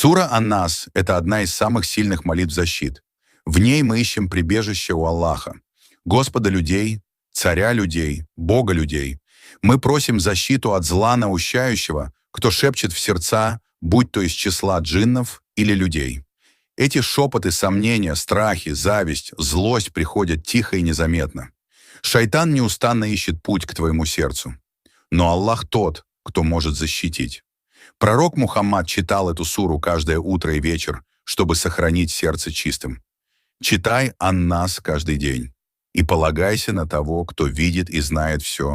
Сура Ан-Нас– это одна из самых сильных молитв защит. В ней мы ищем прибежище у Аллаха, Господа людей, Царя людей, Бога людей. Мы просим защиту от зла наущающего, кто шепчет в сердца, будь то из числа джиннов или людей. Эти шепоты, сомнения, страхи, зависть, злость приходят тихо и незаметно. Шайтан неустанно ищет путь к твоему сердцу. Но Аллах тот, кто может защитить. Пророк Мухаммад читал эту суру каждое утро и вечер, чтобы сохранить сердце чистым. Читай Ан-Нас каждый день и полагайся на того, кто видит и знает все.